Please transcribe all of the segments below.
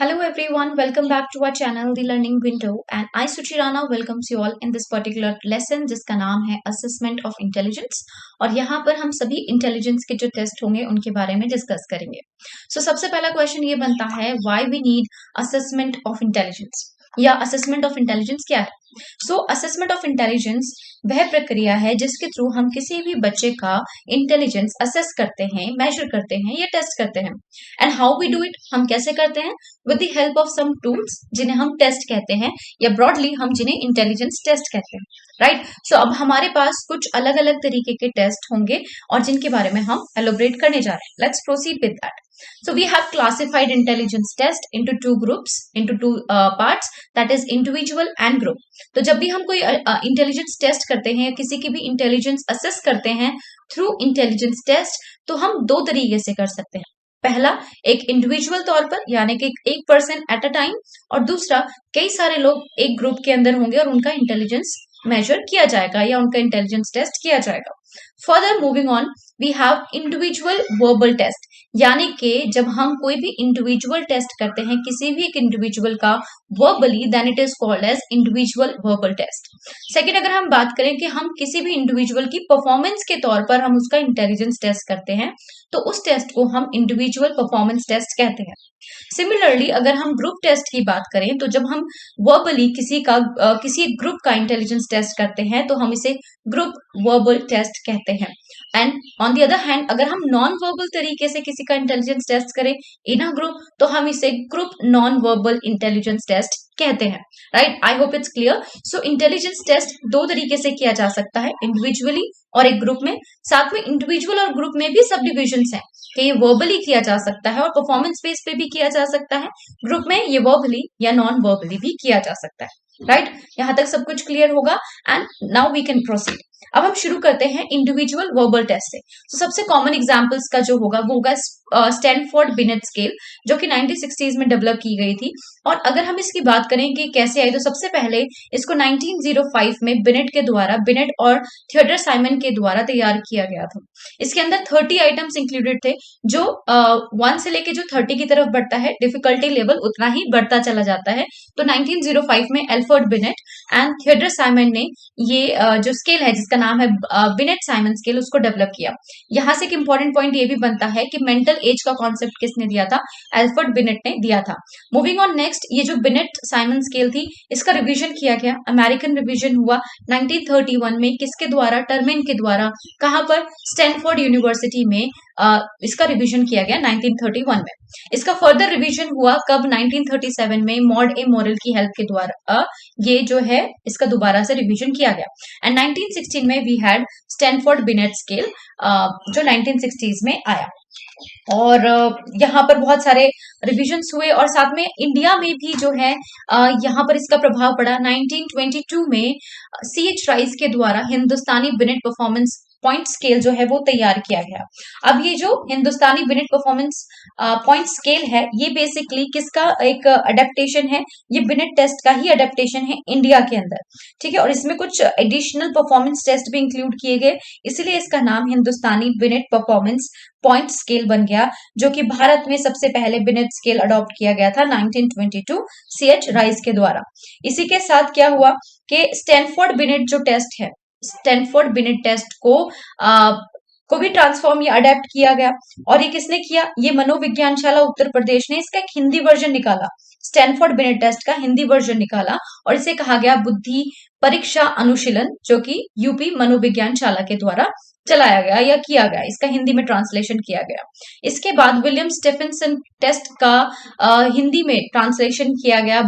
Hello everyone, welcome back to our channel The Learning Window and I Suchi Rana welcomes you all in this particular lesson जिसका नाम है assessment of intelligence और यहाँ पर हम सभी इंटेलिजेंस के जो टेस्ट होंगे उनके बारे में डिस्कस करेंगे। सबसे पहला क्वेश्चन ये बनता है why we need assessment of intelligence या असेसमेंट ऑफ इंटेलिजेंस क्या है। असेसमेंट ऑफ इंटेलिजेंस वह प्रक्रिया है जिसके थ्रू हम किसी भी बच्चे का इंटेलिजेंस असेस करते हैं, मेजर करते हैं या टेस्ट करते हैं। And how we do it, हम कैसे करते हैं? With the help of some tools जिन्हें हम टेस्ट कहते हैं या ब्रॉडली हम जिन्हें इंटेलिजेंस टेस्ट कहते हैं, राइट। अब हमारे पास कुछ अलग अलग तरीके के टेस्ट होंगे और जिनके बारे में हम एलोबरेट करने जा रहे हैं। Let's proceed with that. So we have classified intelligence test into two groups, into two parts, that is individual and group. तो जब भी हम कोई इंटेलिजेंस टेस्ट करते हैं या किसी की भी इंटेलिजेंस असेस करते हैं थ्रू इंटेलिजेंस टेस्ट, तो हम दो तरीके से कर सकते हैं। पहला एक इंडिविजुअल तौर पर यानी कि एक पर्सन एट अ टाइम, और दूसरा कई सारे लोग एक ग्रुप के अंदर होंगे और उनका इंटेलिजेंस मेजर किया जाएगा या उनका इंटेलिजेंस टेस्ट किया जाएगा। Further moving on, we have individual verbal test, यानी कि जब हम कोई भी इंडिविजुअल टेस्ट करते हैं किसी भी एक इंडिविजुअल का verbally, then it is called as individual verbal test. Second, अगर हम बात करें कि हम किसी भी इंडिविजुअल की परफॉर्मेंस के तौर पर हम उसका इंटेलिजेंस टेस्ट करते हैं, तो उस टेस्ट को हम इंडिविजुअल परफॉर्मेंस टेस्ट कहते हैं। सिमिलरली अगर हम ग्रुप टेस्ट की बात करें, तो जब हम वर्बली किसी ग्रुप का इंटेलिजेंस टेस्ट करते हैं तो हम इसे ग्रुप वर्बल टेस्ट कहते हैं। And on the other hand, अगर हम नॉन वर्बल तरीके से किसी का इंटेलिजेंस टेस्ट करें इन अ ग्रुप, तो हम इसे group non verbal intelligence test कहते हैं, right. I hope it's clear. Intelligence test दो तरीके से किया जा सकता है, इंडिविजुअली और एक ग्रुप में। साथ में इंडिविजुअल और ग्रुप में भी सब डिविजन्स हैं कि ये वर्बली किया जा सकता है और परफॉर्मेंस बेस पे भी किया जा सकता है। ग्रुप में ये वर्बली या नॉन वर्बली भी किया जा सकता है, राइट। यहां तक सब कुछ क्लियर होगा and now we can proceed. अब हम शुरू करते हैं इंडिविजुअल वर्बल टेस्ट से। सबसे कॉमन एग्जांपल्स का जो होगा वो होगा स्टैनफोर्ड बिनेट स्केल, जो कि 1960s में डेवलप की गई थी। और अगर हम इसकी बात करें कि कैसे आई, तो सबसे पहले इसको 1905 में बिनेट और थियोडर साइमन के द्वारा तैयार किया गया था। इसके अंदर 30 आइटम्स इंक्लूडेड थे, जो 1 से लेके जो 30 की तरफ बढ़ता है, डिफिकल्टी लेवल उतना ही बढ़ता चला जाता है। तो 1905 में Alfred Binet and Theodore Simon ने ये जो स्केल है जिसका नाम है बिनेट साइमन स्केल, उसको डेवलप किया। यहां से एक इंपॉर्टेंट पॉइंट ये भी बनता है कि मेंटल एज का कॉन्सेप्ट किसने दिया था? एल्फ्रेड बिनेट ने दिया था। मूविंग ऑन नेक्स्ट, ये जो बिनेट साइमन स्केल थी इसका रिवीजन किया गया, अमेरिकन रिवीजन हुआ 1931 में। किसके द्वारा? टर्मेन के द्वारा। कहां पर? स्टैनफोर्ड यूनिवर्सिटी में इसका रिवीजन किया गया 1931 में। इसका फर्दर रिवीजन हुआ कब? 1937 में मॉड ए मॉरल की हेल्प के द्वारा ये जो है इसका दोबारा से रिवीजन किया गया। एंड 1916 में we had Stanford Binet scale, जो 1960s में आया। और यहाँ पर बहुत सारे रिविजन्स हुए और साथ में इंडिया में भी जो है यहाँ पर इसका प्रभाव पड़ा। 1922 में CH राइस के द्वारा हिंदुस्तानी बिनेट परफॉर्मेंस पॉइंट स्केल जो है वो तैयार किया गया। अब ये जो हिंदुस्तानी बिनेट परफॉर्मेंस पॉइंट स्केल है, ये बेसिकली किसका एक अडेप्टेशन है? ये बिनेट टेस्ट का ही अडेप्टेशन है इंडिया के अंदर, ठीक है। और इसमें कुछ एडिशनल परफॉर्मेंस टेस्ट भी इंक्लूड किए गए, इसलिए इसका नाम हिंदुस्तानी बिनेट परफॉर्मेंस पॉइंट स्केल बन गया, जो कि भारत में सबसे पहले बिनेट स्केल अडॉप्ट किया गया था 1922 CH राइस के द्वारा। इसी के साथ क्या हुआ कि स्टैनफोर्ड बिनेट जो टेस्ट है, स्टैनफोर्ड बिनेट टेस्ट को भी ट्रांसफॉर्म या अडेप्ट किया गया। और ये किसने किया? ये मनोविज्ञानशाला उत्तर प्रदेश ने इसका एक हिंदी वर्जन निकाला, स्टैनफोर्ड बिनेट टेस्ट का हिंदी वर्जन निकाला और इसे कहा गया बुद्धि परीक्षा अनुशीलन, जो कि यूपी मनोविज्ञानशाला के द्वारा चलाया गया या किया गया, इसका हिंदी में ट्रांसलेशन किया गया। इसके बाद विलियम स्टेफेंसन टेस्ट का हिंदी में ट्रांसलेशन किया गया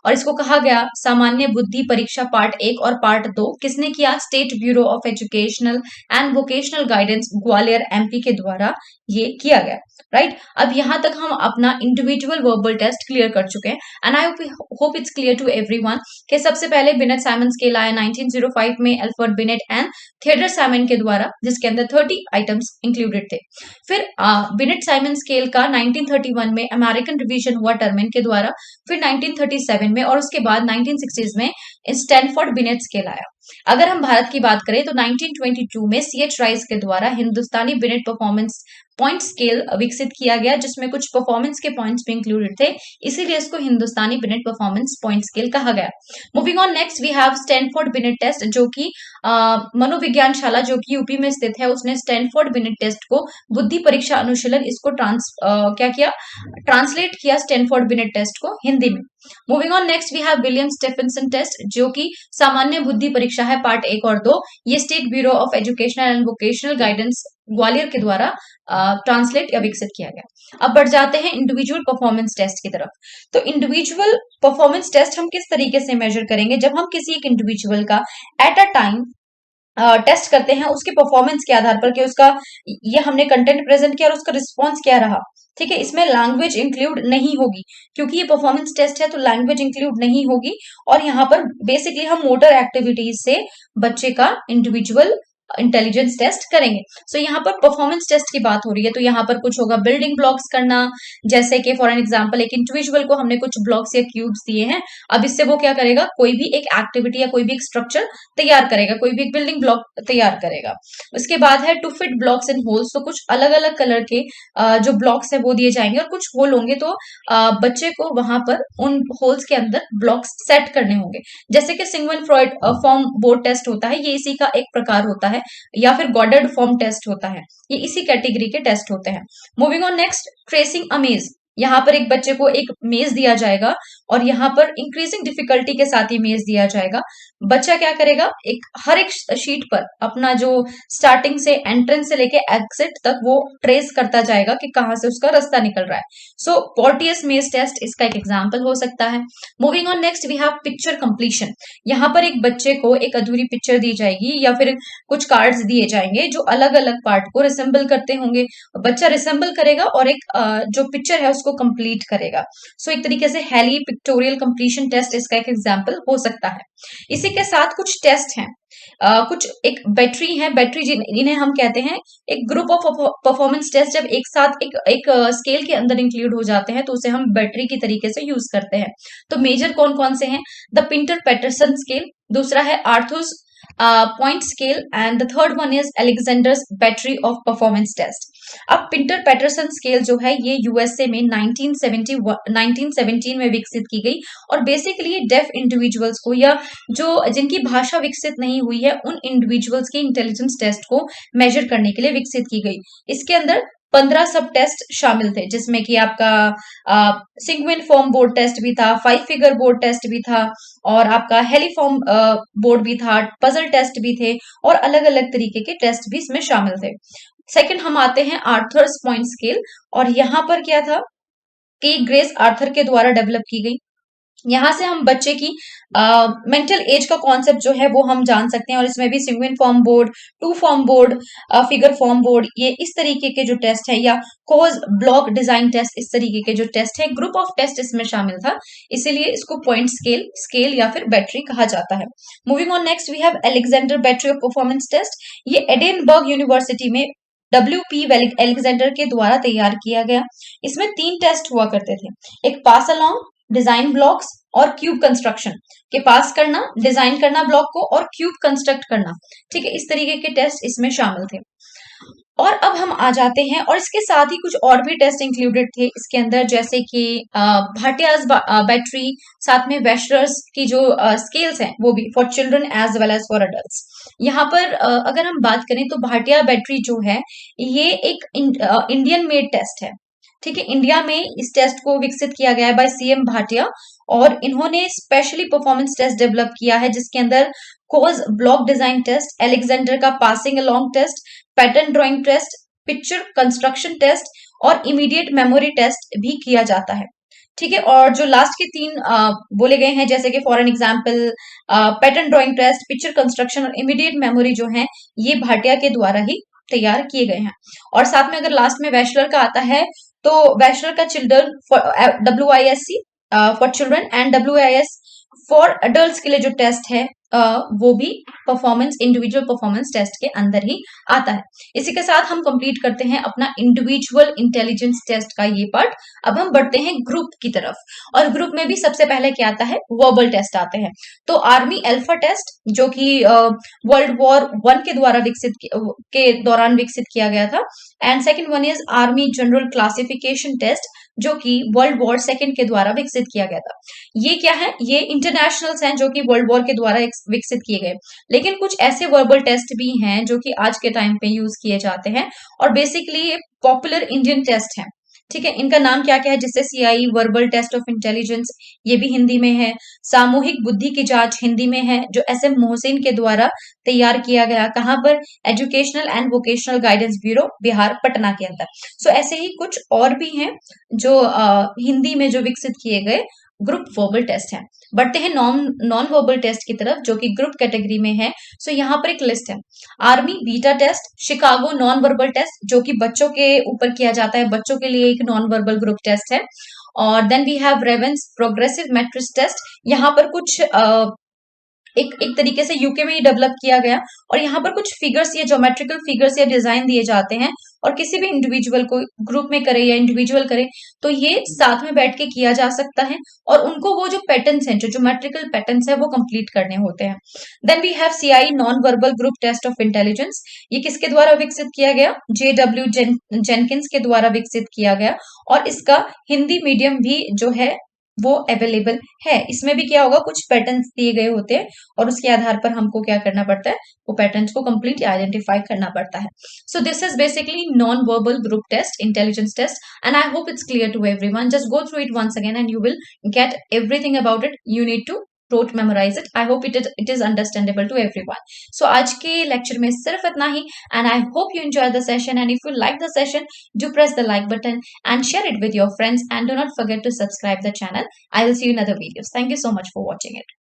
और इसको कहा गया सामान्य बुद्धि परीक्षा पार्ट 1 और पार्ट 2। किसने किया? State bureau of educational and vocational guidance Gwalior MP के द्वारा ये किया गया, राइट। अब यहां तक हम अपना इंडिविजुअल वर्बल टेस्ट क्लियर कर चुके हैं and I hope it's clear to everyone कि सबसे पहले बिनेट साइमन स्केल आया 1905 में Alfred Binet and Theodore Simon के द्वारा, जिसके अंदर 30 आइटम्स इंक्लूडेड थे। फिर बिनेट साइमन स्केल का 1931 में अमेरिकन रिवीजन हुआ टर्मेन के द्वारा, फिर 1937 में और उसके बाद 1960s में स्टैनफोर्ड बिनेट स्केल आया। अगर हम भारत की बात करें तो 1922 में CH राइस के द्वारा हिंदुस्तानी बिनेट परफॉर्मेंस पॉइंट स्केल विकसित किया गया, जिसमें कुछ परफॉर्मेंस के पॉइंट्स भी इंक्लूडेड थे, इसीलिए इसको Hindustani Binet performance point scale कहा गया। Moving on next we have Stanford Binet test, जो कि मनोविज्ञान शाला जो कि यूपी में स्थित है, उसने स्टैनफोर्ड बिनेट टेस्ट को बुद्धि परीक्षा अनुशीलन इसको क्या किया, ट्रांसलेट किया स्टैनफोर्ड बिनेट टेस्ट को हिंदी में। Moving on next we have William Stephenson test, जो कि सामान्य बुद्धि परीक्षा है पार्ट 1 और 2। ये state bureau of educational and vocational guidance Gwalior के द्वारा ट्रांसलेट या विकसित किया गया। अब बढ़ जाते हैं इंडिविजुअल परफॉर्मेंस टेस्ट की तरफ। तो इंडिविजुअल परफॉर्मेंस टेस्ट हम किस तरीके से मेजर करेंगे, जब हम किसी एक इंडिविजुअल का एट अ टाइम टेस्ट करते हैं उसके परफॉर्मेंस के आधार पर कि उसका ये हमने कंटेंट प्रेजेंट किया और उसका रिस्पॉन्स क्या रहा। ठीक है, इसमें लैंग्वेज इंक्लूड नहीं होगी क्योंकि ये परफॉर्मेंस टेस्ट है, तो लैंग्वेज इंक्लूड नहीं होगी। और यहाँ पर बेसिकली हम मोटर एक्टिविटीज से बच्चे का इंडिविजुअल इंटेलिजेंस टेस्ट करेंगे। सो यहाँ पर परफॉर्मेंस टेस्ट की बात हो रही है, तो यहाँ पर कुछ होगा बिल्डिंग ब्लॉक्स करना, जैसे कि फॉर एन एग्जांपल एक इंडिविजुअल को हमने कुछ ब्लॉक्स या क्यूब्स दिए हैं, अब इससे वो क्या करेगा, कोई भी एक एक्टिविटी या कोई भी एक स्ट्रक्चर तैयार करेगा, कोई भी एक बिल्डिंग ब्लॉक तैयार करेगा। उसके बाद है to fit blocks in holes, तो कुछ अलग अलग कलर के जो ब्लॉक्स है वो दिए जाएंगे और कुछ होल होंगे, तो बच्चे को वहां पर उन होल्स के अंदर ब्लॉक्स सेट करने होंगे। जैसे कि Sigmund Freud form board test होता है, ये इसी का एक प्रकार होता है, या फिर गॉडेड फॉर्म टेस्ट होता है, ये इसी कैटेगरी के टेस्ट होते हैं। मूविंग ऑन नेक्स्ट, ट्रेसिंग अ मेज, यहाँ पर एक बच्चे को एक मेज दिया जाएगा और यहाँ पर इंक्रीजिंग डिफिकल्टी के साथ ही मेज दिया जाएगा। बच्चा क्या करेगा, एक हर एक शीट पर अपना जो स्टार्टिंग से एंट्रेंस से लेके एग्जिट तक वो ट्रेस करता जाएगा कि कहाँ से उसका रास्ता निकल रहा है। सो पोर्टियस मेज टेस्ट इसका एक एग्जाम्पल हो सकता है। Moving on next we have picture completion, यहाँ पर एक बच्चे को एक अधूरी पिक्चर दी जाएगी या फिर कुछ कार्ड्स दिए जाएंगे जो अलग अलग पार्ट को रिसेंबल करते होंगे, बच्चा रिसेंबल करेगा और एक जो पिक्चर है उसको कंप्लीट करेगा। सो एक तरीके से हेली पिक्टोरियल कंप्लीशन टेस्ट इसका एक एग्जांपल हो सकता है। इसी के साथ कुछ टेस्ट हैं, कुछ एक बैटरी है, बैटरी इन्हें हम कहते हैं एक ग्रुप ऑफ परफॉर्मेंस टेस्ट, जब एक साथ एक स्केल के अंदर इंक्लूड हो जाते हैं तो उसे हम बैटरी की तरीके से यूज करते हैं। तो मेजर कौन कौन से हैं, द पिंटर पैटरसन स्केल, दूसरा है Arthur's point scale and the third one is Alexander's battery of performance test. अब पिंटर पैटरसन स्केल जो है ये यूएसए में 1917 में विकसित की गई और बेसिकली ये डेफ इंडिविजुअल्स को या जो जिनकी भाषा विकसित नहीं हुई है उन इंडिविजुअल्स की इंटेलिजेंस टेस्ट को मेजर करने के लिए विकसित की गई। इसके अंदर 15 सब टेस्ट शामिल थे, जिसमें कि आपका सिग्विन फॉर्म बोर्ड टेस्ट भी था, 5 फिगर बोर्ड टेस्ट भी था और आपका हेलीफॉर्म बोर्ड भी था, पजल टेस्ट भी थे और अलग अलग तरीके के टेस्ट भी इसमें शामिल थे। सेकंड हम आते हैं आर्थर्स पॉइंट स्केल, और यहाँ पर क्या था कि ग्रेस आर्थर के द्वारा डेवलप की गई। यहाँ से हम बच्चे की मेंटल एज का कॉन्सेप्ट जो है वो हम जान सकते हैं और इसमें भी Seguin form board, two form board, figure form board, ये इस तरीके के जो टेस्ट है, या कोज ब्लॉक डिजाइन टेस्ट, इस तरीके के जो टेस्ट है, ग्रुप ऑफ टेस्ट इसमें शामिल था, इसीलिए इसको पॉइंट स्केल या फिर बैटरी कहा जाता है। Moving on next we have Alexander battery of performance test, ये एडिनबर्ग यूनिवर्सिटी में WP अलेक्जेंडर के द्वारा तैयार किया गया। इसमें 3 टेस्ट हुआ करते थे, एक पास अलोंग, डिजाइन ब्लॉक्स और क्यूब कंस्ट्रक्शन, के पास करना, डिजाइन करना ब्लॉक को और क्यूब कंस्ट्रक्ट करना। ठीक है, इस तरीके के टेस्ट इसमें शामिल थे। और अब हम आ जाते हैं, और इसके साथ ही कुछ और भी टेस्ट इंक्लूडेड थे इसके अंदर, जैसे कि भाटियाज बैटरी, साथ में वेशरर्स की जो स्केल्स हैं वो भी for children as well as for adults. यहाँ पर अगर हम बात करें तो भाटिया बैटरी जो है ये एक इंडियन मेड टेस्ट है। ठीक है, इंडिया में इस टेस्ट को विकसित किया गया है बाय CM भाटिया, और इन्होंने स्पेशली परफॉर्मेंस टेस्ट डेवलप किया है जिसके अंदर Kohs block design test, Alexander का passing along test, pattern drawing test, picture construction test और इमीडिएट मेमोरी टेस्ट भी किया जाता है। ठीक है, और जो लास्ट के 3 बोले गए हैं, जैसे कि for an example pattern drawing test, picture construction और इमीडिएट मेमोरी जो है ये भाटिया के द्वारा ही तैयार किए गए हैं। और साथ में अगर लास्ट में वैशलर का आता है तो वैशलर का children WISC for children and WIS for adult के लिए जो टेस्ट है वो भी परफॉर्मेंस इंडिविजुअल परफॉर्मेंस टेस्ट के अंदर ही आता है। इसी के साथ हम कंप्लीट करते हैं अपना इंडिविजुअल इंटेलिजेंस टेस्ट का ये पार्ट। अब हम बढ़ते हैं ग्रुप की तरफ और ग्रुप में भी सबसे पहले क्या आता है, वर्बल टेस्ट आते हैं। तो आर्मी अल्फा टेस्ट जो कि वर्ल्ड वॉर 1 के द्वारा के दौरान विकसित किया गया था, and second one is army general classification test जो कि वर्ल्ड वॉर 2 के द्वारा विकसित किया गया था। ये क्या है, ये इंटरनेशनल्स हैं जो कि वर्ल्ड वॉर के द्वारा विकसित किए गए, लेकिन कुछ ऐसे वर्बल टेस्ट भी हैं जो कि आज के टाइम पे यूज किए जाते हैं और बेसिकली ये पॉपुलर इंडियन टेस्ट हैं। ठीक है, इनका नाम क्या क्या है, जिससे CI verbal test of intelligence, ये भी हिंदी में है। सामूहिक बुद्धि की जांच हिंदी में है, जो एसएम मोहसिन के द्वारा तैयार किया गया, कहां पर, educational and vocational guidance bureau Bihar Patna के अंदर। सो ऐसे ही कुछ और भी हैं जो हिंदी में जो विकसित किए गए ग्रुप वर्बल टेस्ट हैं। बढ़ते हैं नॉन वर्बल टेस्ट की तरफ जो कि ग्रुप कैटेगरी में है। सो यहाँ पर एक लिस्ट है, army beta test, Chicago non verbal test जो कि बच्चों के ऊपर किया जाता है, बच्चों के लिए एक नॉन वर्बल ग्रुप टेस्ट है। और then we have Raven's progressive matrix test, यहाँ पर कुछ एक तरीके से यूके में ही डेवलप किया गया और यहाँ पर कुछ फिगर्स या ज्योमेट्रिकल फिगर्स या डिजाइन दिए जाते हैं और किसी भी इंडिविजुअल को ग्रुप में करे या इंडिविजुअल करे तो ये साथ में बैठ के किया जा सकता है और उनको वो जो पैटर्न्स हैं, जो ज्योमेट्रिकल पैटर्न्स है वो कंप्लीट करने होते हैं। Then we have CI non verbal group test of intelligence, ये किसके द्वारा विकसित किया गया, जेडब्ल्यू जेनकिंस के द्वारा विकसित किया गया और इसका हिंदी मीडियम भी जो है वो अवेलेबल है। इसमें भी क्या होगा, कुछ पैटर्न्स दिए गए होते हैं और उसके आधार पर हमको क्या करना पड़ता है, वो पैटर्न्स को कंप्लीटली आइडेंटिफाई करना पड़ता है। So this is basically non verbal group test, intelligence test, and I hope it's clear to everyone. Just go through it once again and you will get everything about it. You need to rote memorise it. I hope it is understandable to everyone. So आज के lecture में सिर्फ इतना ही, and I hope you enjoy the session, and if you like the session do press the like button and share it with your friends, and do not forget to subscribe the channel. I will see you in other videos. Thank you so much for watching it.